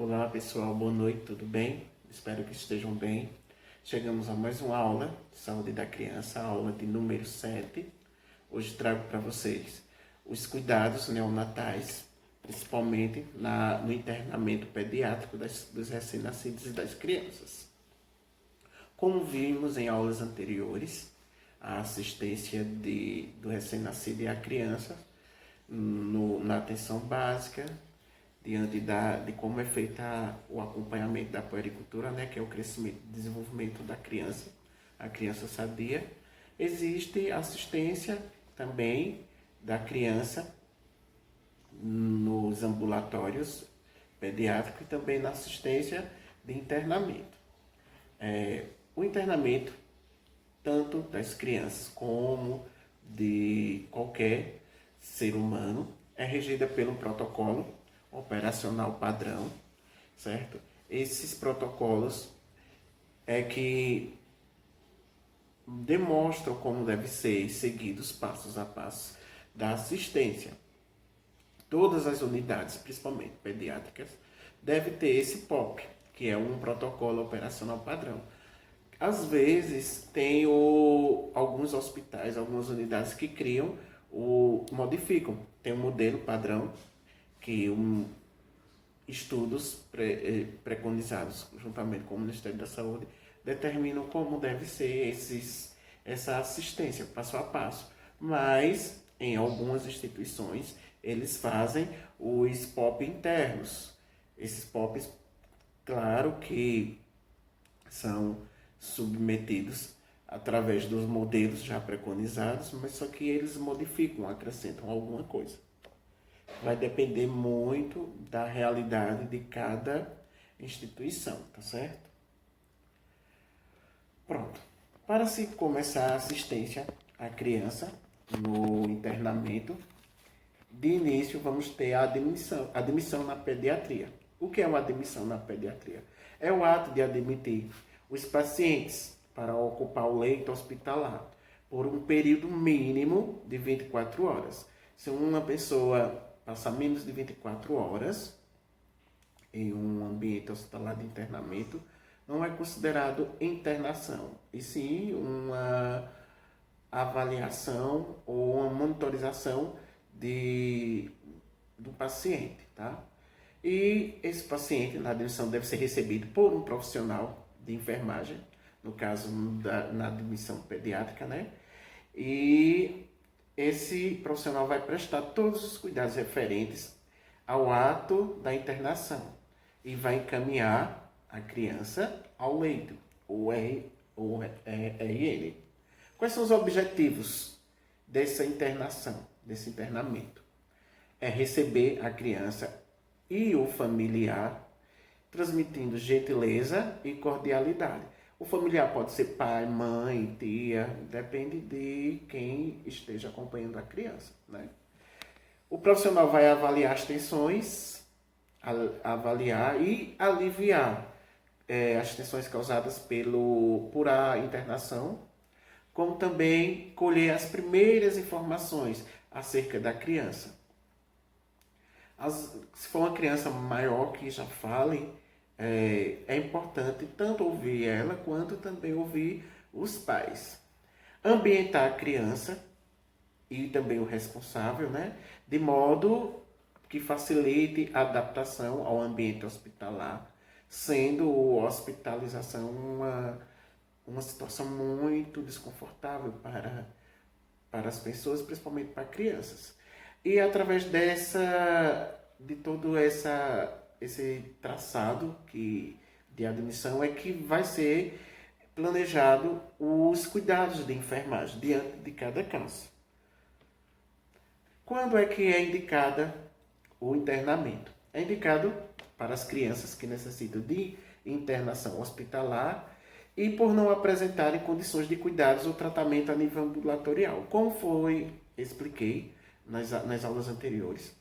Olá pessoal, boa noite, tudo bem? Espero que estejam bem. Chegamos a mais uma aula de saúde da criança, a aula de número 7. Hoje trago para vocês os cuidados neonatais, principalmente no internamento pediátrico dos recém-nascidos e das crianças. Como vimos em aulas anteriores, a assistência do recém-nascido e a criança na atenção básica, diante de como é feito o acompanhamento da puericultura, né, que é o crescimento e desenvolvimento da criança, a criança sadia. Existe assistência também da criança nos ambulatórios pediátricos e também na assistência de internamento. O internamento, tanto das crianças como de qualquer ser humano, é regida pelo protocolo operacional padrão, certo? Esses protocolos é que demonstram como deve ser seguidos passos a passo da assistência. Todas as unidades, principalmente pediátricas, devem ter esse POP, que é um protocolo operacional padrão. Às vezes, tem alguns hospitais, algumas unidades que criam, modificam. Tem um modelo padrão, que estudos preconizados juntamente com o Ministério da Saúde determinam como deve ser essa assistência passo a passo. Mas, em algumas instituições, eles fazem os POP internos. Esses POPs, claro que são submetidos através dos modelos já preconizados, mas só que eles modificam, acrescentam alguma coisa. Vai depender muito da realidade de cada instituição, tá certo? Pronto. Para se começar a assistência à criança no internamento, de início vamos ter a admissão na pediatria. O que é uma admissão na pediatria? É o ato de admitir os pacientes para ocupar o leito hospitalar por um período mínimo de 24 horas. Se uma pessoa passar menos de 24 horas em um ambiente hospitalar de internamento, não é considerado internação, e sim uma avaliação ou uma monitorização do paciente, tá? E esse paciente na admissão deve ser recebido por um profissional de enfermagem, no caso na admissão pediátrica, né? E esse profissional vai prestar todos os cuidados referentes ao ato da internação e vai encaminhar a criança ao leito, o RN. Quais são os objetivos dessa internação, desse internamento? É receber a criança e o familiar, transmitindo gentileza e cordialidade. O familiar pode ser pai, mãe, tia, depende de quem esteja acompanhando a criança, né? O profissional vai avaliar as tensões, avaliar e aliviar as tensões causadas por a internação, como também colher as primeiras informações acerca da criança. Se for uma criança maior que já fale, é importante tanto ouvir ela quanto também ouvir os pais. Ambientar a criança e também o responsável, né, de modo que facilite a adaptação ao ambiente hospitalar, sendo a hospitalização uma situação muito desconfortável para as pessoas, principalmente para crianças. E através de todo esse traçado de admissão é que vai ser planejado os cuidados de enfermagem diante de cada caso. Quando é que é indicada o internamento? É indicado para as crianças que necessitam de internação hospitalar e por não apresentarem condições de cuidados ou tratamento a nível ambulatorial. Como expliquei nas aulas anteriores,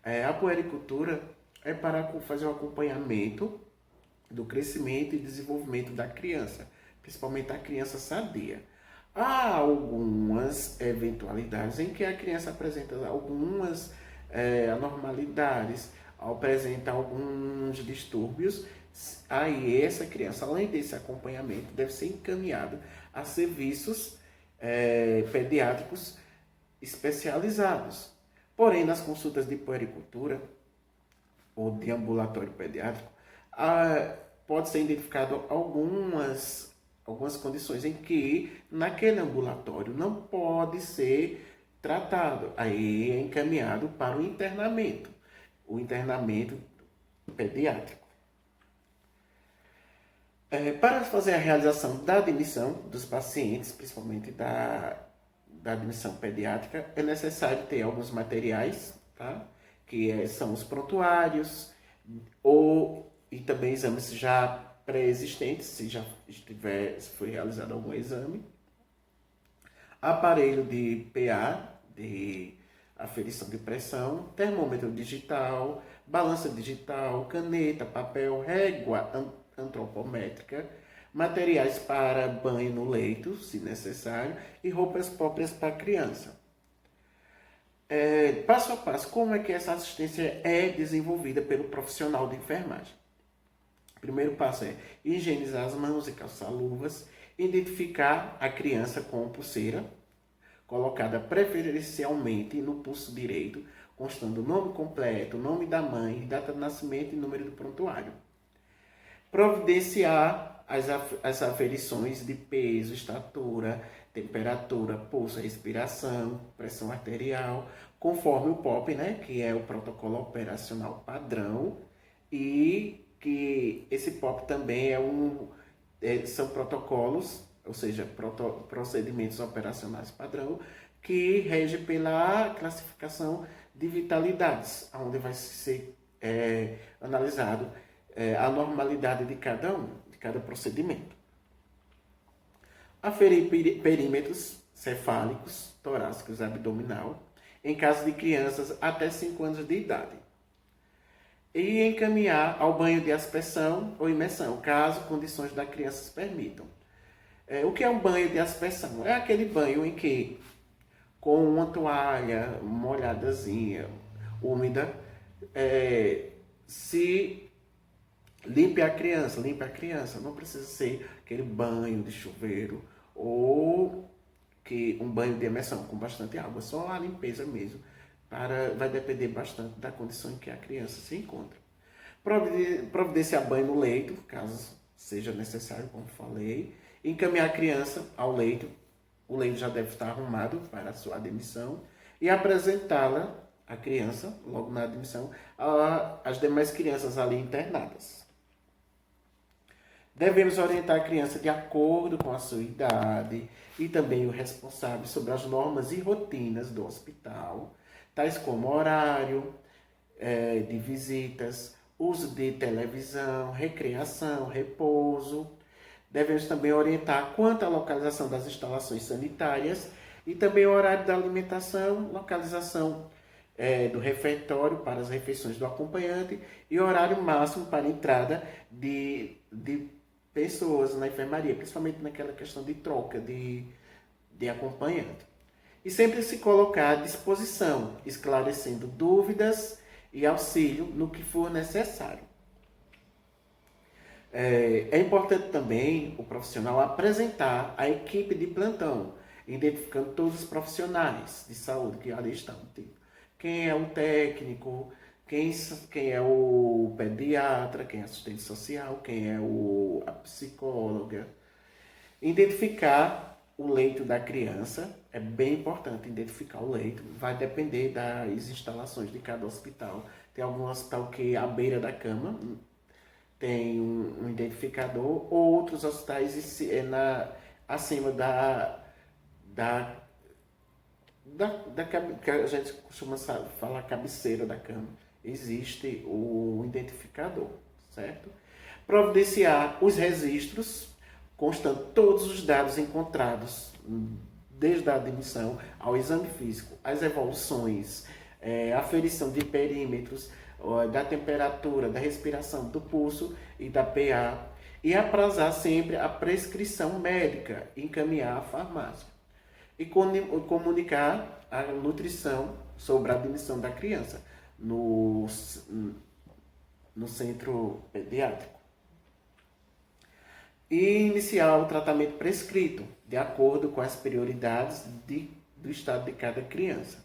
a puericultura é para fazer o acompanhamento do crescimento e desenvolvimento da criança, principalmente a criança sadia. Há algumas eventualidades em que a criança apresenta algumas anormalidades, apresenta alguns distúrbios, aí essa criança, além desse acompanhamento, deve ser encaminhada a serviços pediátricos especializados. Porém, nas consultas de puericultura ou de ambulatório pediátrico, pode ser identificado algumas condições em que naquele ambulatório não pode ser tratado. Aí é encaminhado para o internamento pediátrico. Para fazer a realização da admissão dos pacientes, principalmente da admissão pediátrica, é necessário ter alguns materiais, tá? Que são os prontuários e também exames já pré-existentes, se foi realizado algum exame. Aparelho de PA, de aferição de pressão, termômetro digital, balança digital, caneta, papel, régua antropométrica, materiais para banho no leito, se necessário, e roupas próprias para a criança. Passo a passo, como é que essa assistência é desenvolvida pelo profissional de enfermagem? O primeiro passo é higienizar as mãos e calçar luvas, identificar a criança com pulseira, colocada preferencialmente no pulso direito, constando o nome completo, nome da mãe, data de nascimento e número do prontuário. Providenciar as aferições de peso, estatura, temperatura, pulso, respiração, pressão arterial, conforme o POP, né, que é o protocolo operacional padrão, e que esse POP também são protocolos, ou seja, procedimentos operacionais padrão, que rege pela classificação de vitalidades, onde vai ser analisado a normalidade de cada procedimento. Aferir perímetros cefálicos, torácicos e abdominal, em caso de crianças até 5 anos de idade. E encaminhar ao banho de aspersão ou imersão, caso condições da criança permitam. O que é um banho de aspersão? É aquele banho em que, com uma toalha molhadazinha, úmida, se limpe a criança. Não precisa ser aquele banho de chuveiro ou um banho de imersão com bastante água, só a limpeza mesmo. Vai depender bastante da condição em que a criança se encontra. Providenciar banho no leito, caso seja necessário, como falei. Encaminhar a criança ao leito. O leito já deve estar arrumado para a sua admissão. E apresentá-la, a criança, logo na admissão, às demais crianças ali internadas. Devemos orientar a criança de acordo com a sua idade e também o responsável sobre as normas e rotinas do hospital, tais como horário de visitas, uso de televisão, recreação, repouso. Devemos também orientar quanto à localização das instalações sanitárias e também o horário da alimentação, localização do refeitório para as refeições do acompanhante e horário máximo para a entrada de pessoas na enfermaria, principalmente naquela questão de troca de acompanhante. E sempre se colocar à disposição, esclarecendo dúvidas e auxílio no que for necessário. É importante também o profissional apresentar a equipe de plantão, identificando todos os profissionais de saúde que ali estão. Quem é o técnico, quem é o pediatra, quem é assistente social, quem é a psicóloga. Identificar o leito da criança, é bem importante identificar o leito, vai depender das instalações de cada hospital. Tem algum hospital que à beira da cama tem um identificador, ou outros hospitais acima que a gente costuma falar cabeceira da cama. Existe o identificador, certo? Providenciar os registros, constando todos os dados encontrados, desde a admissão ao exame físico, as evoluções, aferição de perímetros, da temperatura, da respiração, do pulso e da PA, e aprazar sempre a prescrição médica, encaminhar à farmácia. E comunicar a nutrição sobre a admissão da criança no centro pediátrico. E iniciar o tratamento prescrito, de acordo com as prioridades do estado de cada criança.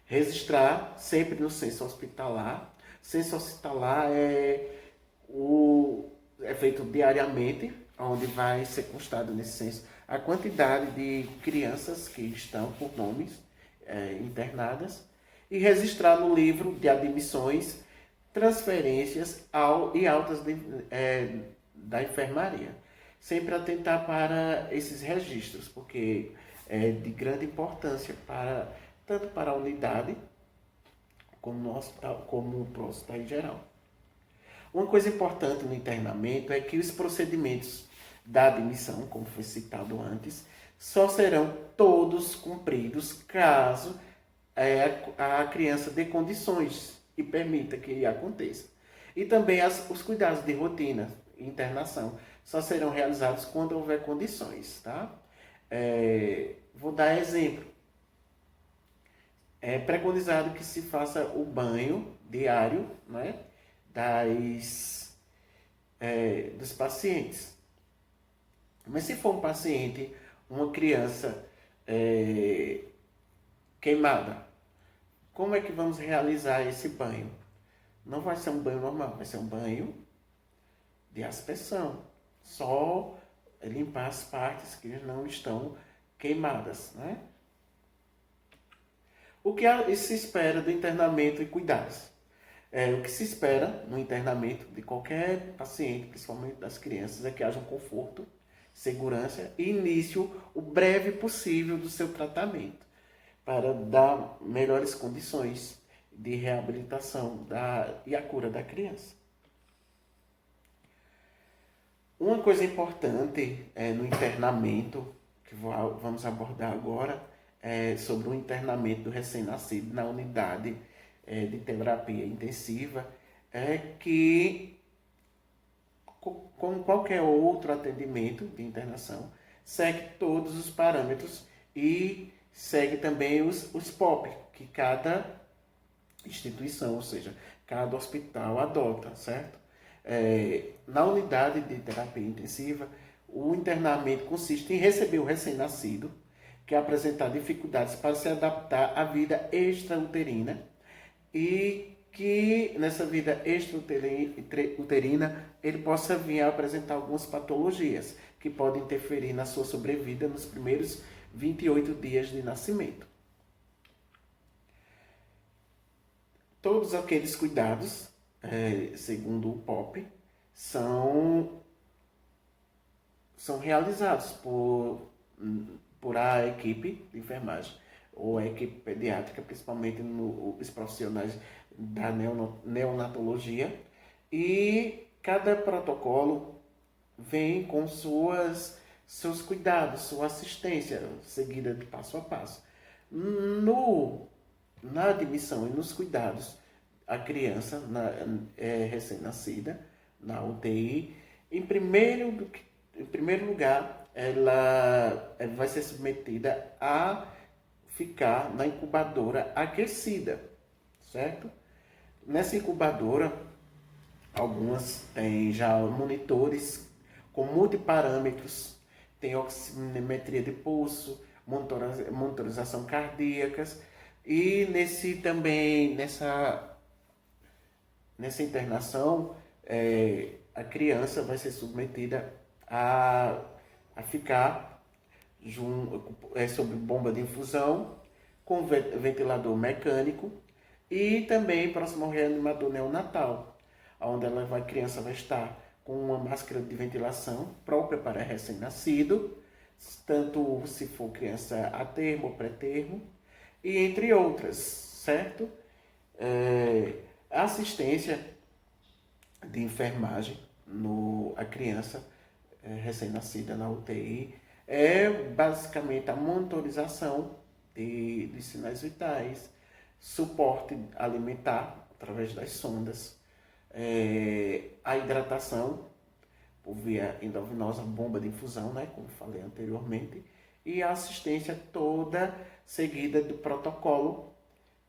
Registrar sempre no censo hospitalar. Censo hospitalar é feito diariamente, onde vai ser constado nesse censo a quantidade de crianças que estão por nomes internadas e registrar no livro de admissões transferências e altas da enfermaria. Sempre atentar para esses registros, porque é de grande importância tanto para a unidade como no hospital, como para o hospital em geral. Uma coisa importante no internamento é que os procedimentos da admissão, como foi citado antes, só serão todos cumpridos caso a criança dê condições e permita que aconteça. E também os cuidados de rotina e internação só serão realizados quando houver condições, tá? Vou dar exemplo. É preconizado que se faça o banho diário, né, dos pacientes. Mas se for um paciente, uma criança queimada, como é que vamos realizar esse banho? Não vai ser um banho normal, vai ser um banho de aspersão. Só limpar as partes que não estão queimadas, né? O que se espera do internamento e cuidados? O que se espera no internamento de qualquer paciente, principalmente das crianças, é que haja um conforto, segurança e início o breve possível do seu tratamento, para dar melhores condições de reabilitação e a cura da criança. Uma coisa importante no internamento, que vamos abordar agora, é sobre o internamento do recém-nascido na unidade de terapia intensiva, é que, como qualquer outro atendimento de internação, segue todos os parâmetros e segue também os POP, que cada instituição, ou seja, cada hospital adota, certo? Na unidade de terapia intensiva, o internamento consiste em receber o recém-nascido, que apresentar dificuldades para se adaptar à vida extrauterina e que nessa vida extrauterina ele possa vir a apresentar algumas patologias que podem interferir na sua sobrevida nos primeiros 28 dias de nascimento. Todos aqueles cuidados, segundo o POP, são realizados por a equipe de enfermagem ou a equipe pediátrica, principalmente os profissionais da neonatologia, e cada protocolo vem com seus cuidados, sua assistência seguida de passo a passo. Na admissão e nos cuidados, a criança recém-nascida, na UTI, em primeiro lugar, ela vai ser submetida a ficar na incubadora aquecida, certo? Nessa incubadora, algumas têm já monitores com multiparâmetros, tem oximetria de pulso, monitorização cardíacas, e nessa internação, a criança vai ser submetida a ficar sob bomba de infusão, com ventilador mecânico e também próximo ao reanimador neonatal, onde a criança vai estar com uma máscara de ventilação própria para recém-nascido, tanto se for criança a termo ou pré-termo, e entre outras, certo? A assistência de enfermagem a criança recém-nascida na UTI é basicamente a monitorização de sinais vitais, suporte alimentar através das sondas, a hidratação por via endovenosa, bomba de infusão, né, como falei anteriormente, e a assistência toda seguida do protocolo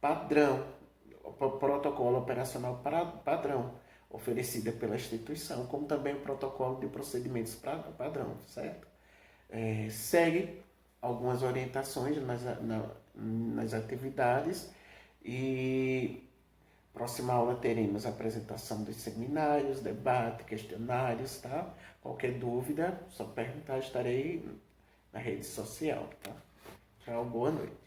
padrão, protocolo operacional padrão, oferecida pela instituição, como também o protocolo de procedimentos padrão, certo? Segue algumas orientações nas atividades e próxima aula teremos a apresentação dos seminários, debate, questionários, tá? Qualquer dúvida, só perguntar, estarei na rede social, tá? Tchau, boa noite.